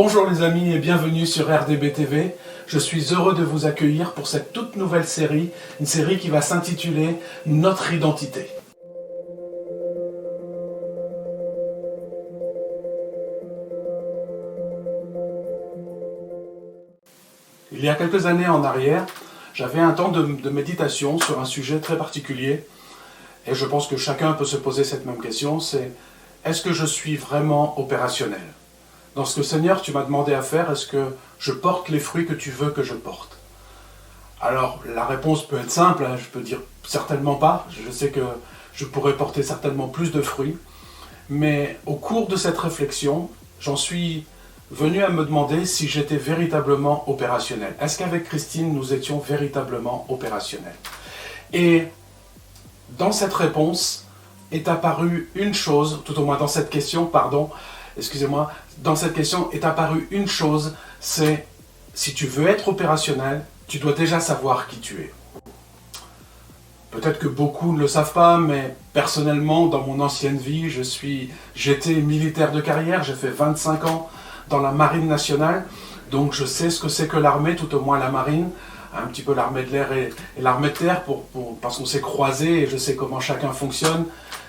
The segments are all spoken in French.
Bonjour les amis et bienvenue sur RDB TV. Je suis heureux de vous accueillir pour cette toute nouvelle série, une série qui va s'intituler Notre identité. Il y a quelques années en arrière, j'avais un temps de méditation sur un sujet très particulier et je pense que chacun peut se poser cette même question, c'est est-ce que je suis vraiment opérationnel ? Dans ce que Seigneur tu m'as demandé à faire, est-ce que je porte les fruits que tu veux que je porte ? Alors la réponse peut être simple, je peux dire certainement pas, je sais que je pourrais porter certainement plus de fruits, mais au cours de cette réflexion, j'en suis venu à me demander si j'étais véritablement opérationnel. Est-ce qu'avec Christine, nous étions véritablement opérationnels ? Et dans cette réponse est apparue une chose, tout au moins dans cette question, dans cette question est apparue une chose, c'est si tu veux être opérationnel, tu dois déjà savoir qui tu es. Peut-être que beaucoup ne le savent pas, mais personnellement, dans mon ancienne vie, j'étais militaire de carrière, j'ai fait 25 ans dans la marine nationale, donc je sais ce que c'est que l'armée, tout au moins la marine, un petit peu l'armée de l'air et l'armée de terre, parce qu'on s'est croisés et je sais comment chacun fonctionne,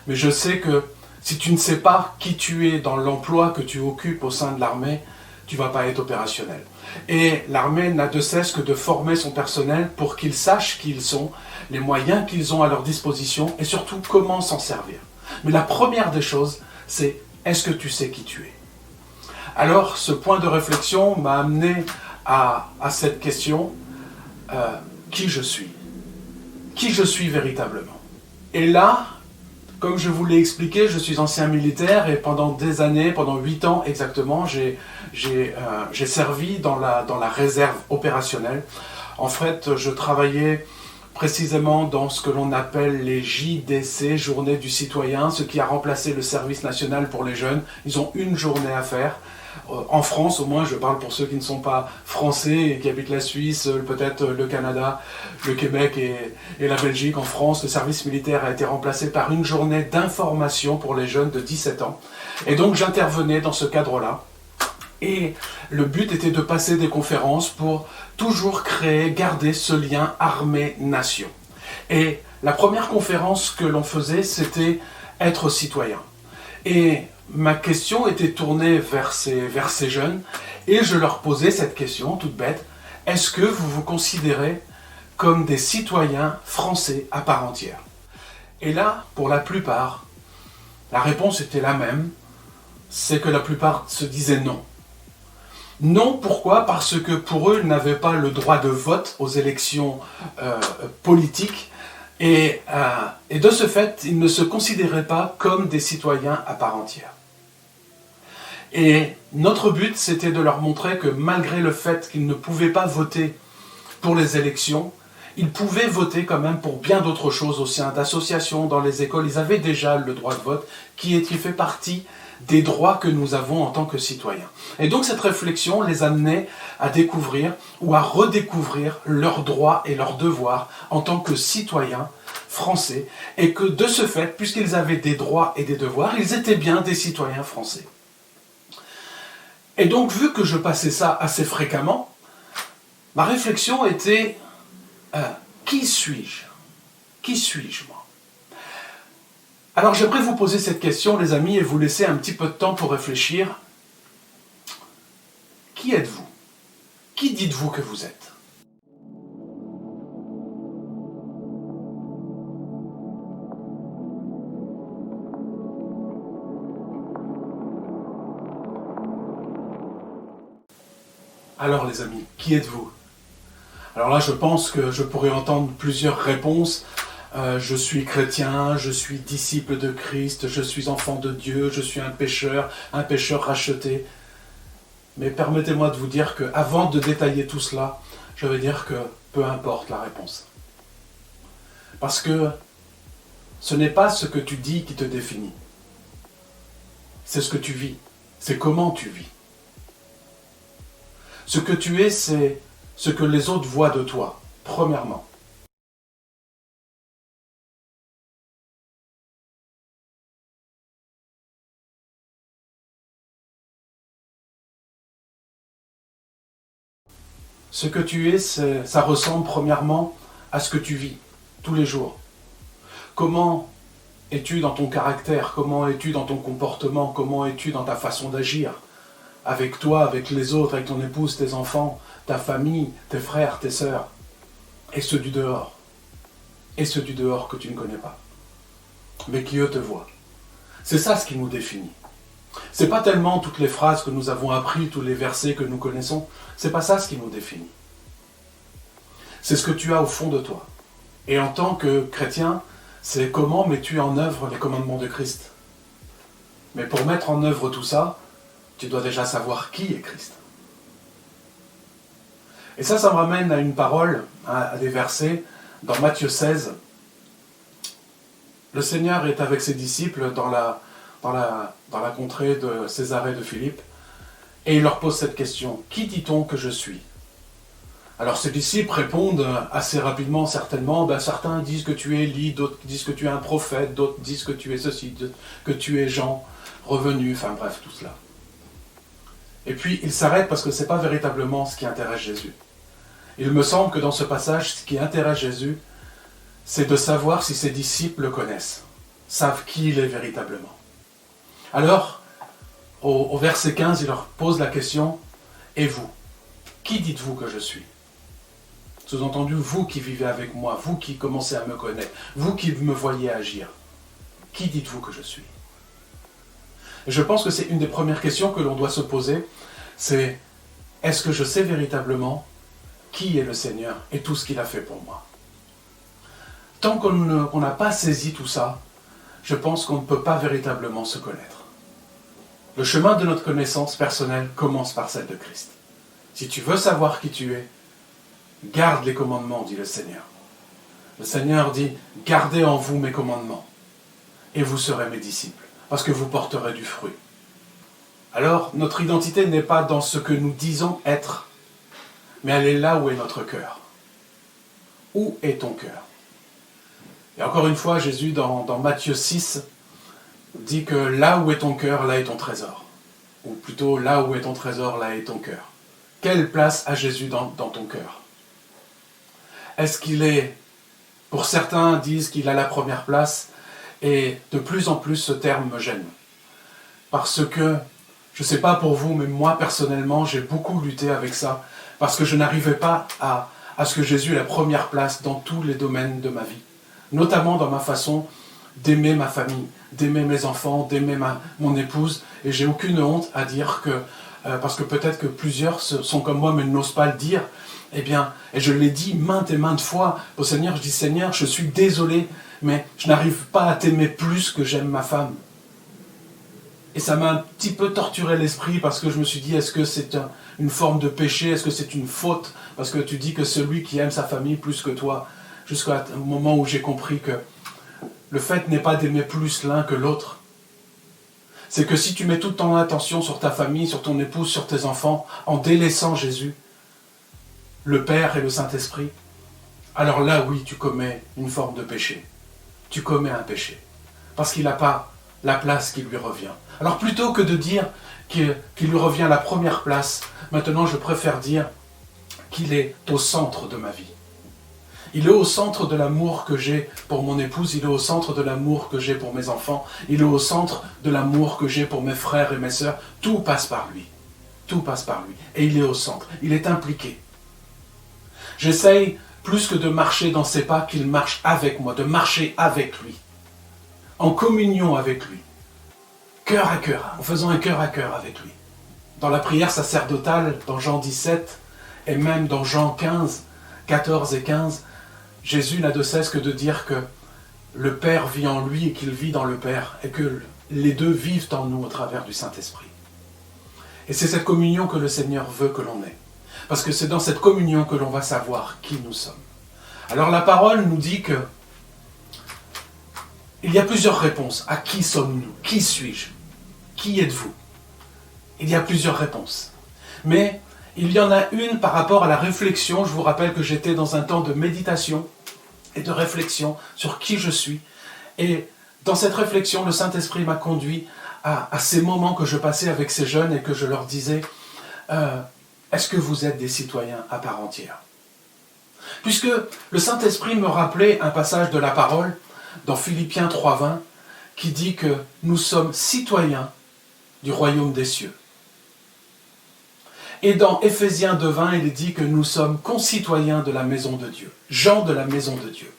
mais je sais que si tu ne sais pas qui tu es dans l'emploi que tu occupes au sein de l'armée, tu ne vas pas être opérationnel. Et l'armée n'a de cesse que de former son personnel pour qu'ils sachent qui ils sont, les moyens qu'ils ont à leur disposition et surtout comment s'en servir. Mais la première des choses, c'est est-ce que tu sais qui tu es ? Alors, ce point de réflexion m'a amené à cette question, qui je suis ? Qui je suis véritablement ? Et là, comme je vous l'ai expliqué, je suis ancien militaire et pendant des années, pendant 8 ans exactement, j'ai servi dans la réserve opérationnelle. En fait, je travaillais précisément dans ce que l'on appelle les JDC, Journée du Citoyen, ce qui a remplacé le service national pour les jeunes. Ils ont une journée à faire. En France, au moins, je parle pour ceux qui ne sont pas français et qui habitent la Suisse, peut-être le Canada, le Québec et la Belgique. En France, le service militaire a été remplacé par une journée d'information pour les jeunes de 17 ans. Et donc, j'intervenais dans ce cadre-là. Et le but était de passer des conférences pour toujours garder ce lien armée-nation. Et la première conférence que l'on faisait, c'était être citoyen. Et ma question était tournée vers ces jeunes et je leur posais cette question toute bête. Est-ce que vous vous considérez comme des citoyens français à part entière ? Et là, pour la plupart, la réponse était la même, c'est que la plupart se disaient non. Non, pourquoi ? Parce que pour eux, ils n'avaient pas le droit de vote aux élections politiques et de ce fait, ils ne se considéraient pas comme des citoyens à part entière. Et notre but, c'était de leur montrer que malgré le fait qu'ils ne pouvaient pas voter pour les élections, ils pouvaient voter quand même pour bien d'autres choses au sein d'associations, dans les écoles. Ils avaient déjà le droit de vote qui fait partie des droits que nous avons en tant que citoyens. Et donc cette réflexion les amenait à découvrir ou à redécouvrir leurs droits et leurs devoirs en tant que citoyens français et que de ce fait, puisqu'ils avaient des droits et des devoirs, ils étaient bien des citoyens français. Et donc, vu que je passais ça assez fréquemment, ma réflexion était qui suis-je ? Qui suis-je, moi ? Alors, j'aimerais vous poser cette question, les amis, et vous laisser un petit peu de temps pour réfléchir. Qui êtes-vous ? Qui dites-vous que vous êtes ? Alors, les amis, qui êtes-vous ? Alors là, je pense que je pourrais entendre plusieurs réponses. Je suis chrétien, je suis disciple de Christ, je suis enfant de Dieu, je suis un pécheur racheté. Mais permettez-moi de vous dire qu'avant de détailler tout cela, je veux dire que peu importe la réponse. Parce que ce n'est pas ce que tu dis qui te définit. C'est ce que tu vis. C'est comment tu vis. Ce que tu es, c'est ce que les autres voient de toi, premièrement. Ce que tu es, ça ressemble premièrement à ce que tu vis tous les jours. Comment es-tu dans ton caractère? Comment es-tu dans ton comportement? Comment es-tu dans ta façon d'agir? Avec toi, avec les autres, avec ton épouse, tes enfants, ta famille, tes frères, tes sœurs. Et ceux du dehors. Et ceux du dehors que tu ne connais pas. Mais qui eux te voient. C'est ça ce qui nous définit. C'est pas tellement toutes les phrases que nous avons apprises, tous les versets que nous connaissons. C'est pas ça ce qui nous définit. C'est ce que tu as au fond de toi. Et en tant que chrétien, c'est comment mets-tu en œuvre les commandements de Christ. Mais pour mettre en œuvre tout ça, tu dois déjà savoir qui est Christ. Et ça me ramène à une parole, à des versets, dans Matthieu 16. Le Seigneur est avec ses disciples dans la contrée de Césarée de Philippe, et il leur pose cette question: qui dit-on que je suis? Alors ses disciples répondent assez rapidement, certainement. Certains disent que tu es Élie, d'autres disent que tu es un prophète, d'autres disent que tu es ceci, que tu es Jean, revenu, enfin bref, tout cela. Et puis il s'arrête parce que ce n'est pas véritablement ce qui intéresse Jésus. Il me semble que dans ce passage, ce qui intéresse Jésus, c'est de savoir si ses disciples le connaissent, savent qui il est véritablement. Alors, au verset 15, il leur pose la question: et vous, qui dites-vous que je suis? Sous-entendu, vous qui vivez avec moi, vous qui commencez à me connaître, vous qui me voyez agir, qui dites-vous que je suis? Et je pense que c'est une des premières questions que l'on doit se poser, c'est: est-ce que je sais véritablement qui est le Seigneur et tout ce qu'il a fait pour moi? Tant qu'on n'a pas saisi tout ça, je pense qu'on ne peut pas véritablement se connaître. Le chemin de notre connaissance personnelle commence par celle de Christ. Si tu veux savoir qui tu es, garde les commandements, dit le Seigneur. Le Seigneur dit: gardez en vous mes commandements, et vous serez mes disciples, parce que vous porterez du fruit. Alors, notre identité n'est pas dans ce que nous disons être, mais elle est là où est notre cœur. Où est ton cœur? Et encore une fois, Jésus, dans Matthieu 6, dit que là où est ton cœur, là est ton trésor. Ou plutôt, là où est ton trésor, là est ton cœur. Quelle place a Jésus dans ton cœur? Est-ce qu'il est, pour certains disent qu'il a la première place, et de plus en plus ce terme me gêne. Parce que, je ne sais pas pour vous, mais moi personnellement, j'ai beaucoup lutté avec ça, parce que je n'arrivais pas à ce que Jésus ait la première place dans tous les domaines de ma vie. Notamment dans ma façon d'aimer ma famille, d'aimer mes enfants, d'aimer mon épouse. Et j'ai aucune honte à dire que, parce que peut-être que plusieurs sont comme moi mais n'osent pas le dire, eh bien, et je l'ai dit maintes et maintes fois au Seigneur, je dis: Seigneur, je suis désolé, mais je n'arrive pas à t'aimer plus que j'aime ma femme. Et ça m'a un petit peu torturé l'esprit parce que je me suis dit: est-ce que c'est une forme de péché? Est-ce que c'est une faute? Parce que tu dis que celui qui aime sa famille plus que toi, jusqu'au moment où j'ai compris que le fait n'est pas d'aimer plus l'un que l'autre. C'est que si tu mets toute ton attention sur ta famille, sur ton épouse, sur tes enfants, en délaissant Jésus, le Père et le Saint-Esprit, alors là, oui, tu commets une forme de péché. Tu commets un péché. Parce qu'il n'a pas la place qui lui revient. Alors plutôt que de dire qu'il lui revient la première place, maintenant je préfère dire qu'il est au centre de ma vie. Il est au centre de l'amour que j'ai pour mon épouse, il est au centre de l'amour que j'ai pour mes enfants, il est au centre de l'amour que j'ai pour mes frères et mes sœurs. Tout passe par lui. Tout passe par lui. Et il est au centre. Il est impliqué. J'essaye, plus que de marcher dans ses pas, qu'il marche avec moi, de marcher avec lui. En communion avec lui. Cœur à cœur, en faisant un cœur à cœur avec lui. Dans la prière sacerdotale, dans Jean 17, et même dans Jean 15, 14 et 15, Jésus n'a de cesse que de dire que le Père vit en lui et qu'il vit dans le Père, et que les deux vivent en nous au travers du Saint-Esprit. Et c'est cette communion que le Seigneur veut que l'on ait. Parce que c'est dans cette communion que l'on va savoir qui nous sommes. Alors la parole nous dit que il y a plusieurs réponses. À qui sommes-nous? Qui suis-je? Qui êtes-vous? Il y a plusieurs réponses. Mais il y en a une par rapport à la réflexion. Je vous rappelle que j'étais dans un temps de méditation et de réflexion sur qui je suis. Et dans cette réflexion, le Saint-Esprit m'a conduit à ces moments que je passais avec ces jeunes et que je leur disais est-ce que vous êtes des citoyens à part entière? Puisque le Saint-Esprit me rappelait un passage de la parole dans Philippiens 3,20 qui dit que nous sommes citoyens du royaume des cieux. Et dans Éphésiens 2,20, il est dit que nous sommes concitoyens de la maison de Dieu, gens de la maison de Dieu.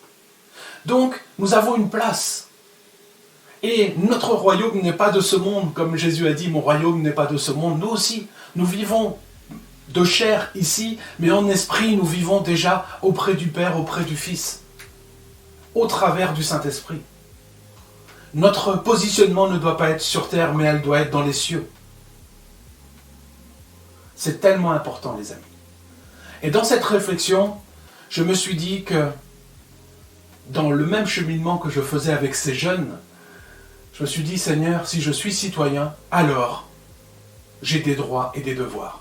Donc, nous avons une place. Et notre royaume n'est pas de ce monde, comme Jésus a dit, mon royaume n'est pas de ce monde. Nous aussi, nous vivons de chair ici, mais en esprit, nous vivons déjà auprès du Père, auprès du Fils, au travers du Saint-Esprit. Notre positionnement ne doit pas être sur terre, mais elle doit être dans les cieux. C'est tellement important, les amis. Et dans cette réflexion, je me suis dit que dans le même cheminement que je faisais avec ces jeunes, je me suis dit, Seigneur, si je suis citoyen, alors j'ai des droits et des devoirs.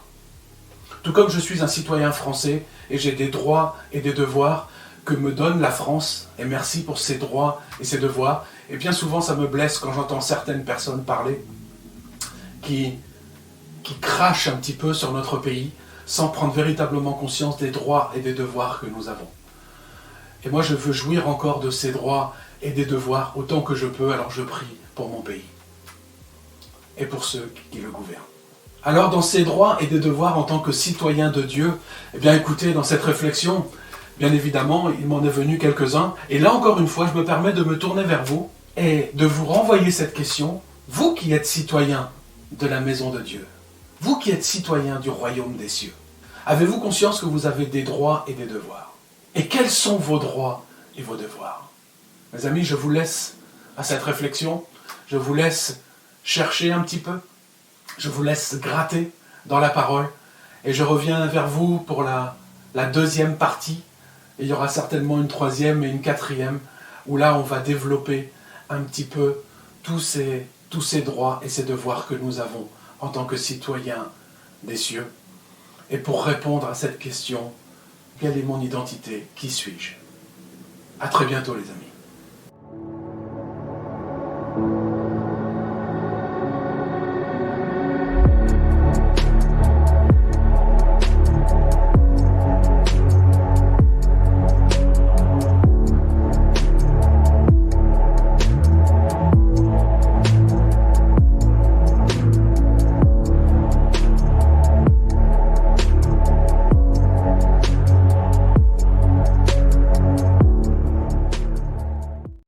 Tout comme je suis un citoyen français et j'ai des droits et des devoirs que me donne la France, et merci pour ces droits et ces devoirs. Et bien souvent, ça me blesse quand j'entends certaines personnes parler qui crachent un petit peu sur notre pays sans prendre véritablement conscience des droits et des devoirs que nous avons. Et moi, je veux jouir encore de ces droits et des devoirs autant que je peux, alors je prie pour mon pays et pour ceux qui le gouvernent. Alors, dans ces droits et des devoirs en tant que citoyen de Dieu, eh bien, écoutez, dans cette réflexion, bien évidemment, il m'en est venu quelques-uns. Et là, encore une fois, je me permets de me tourner vers vous et de vous renvoyer cette question. Vous qui êtes citoyen de la maison de Dieu, vous qui êtes citoyen du royaume des cieux, avez-vous conscience que vous avez des droits et des devoirs? Et quels sont vos droits et vos devoirs? Mes amis, je vous laisse à cette réflexion. Je vous laisse chercher un petit peu. Je vous laisse gratter dans la parole. Et je reviens vers vous pour la deuxième partie. Et il y aura certainement une troisième et une quatrième, où là, on va développer un petit peu tous ces droits et ces devoirs que nous avons en tant que citoyens des cieux. Et pour répondre à cette question, quelle est mon identité? Qui suis-je? À très bientôt, les amis.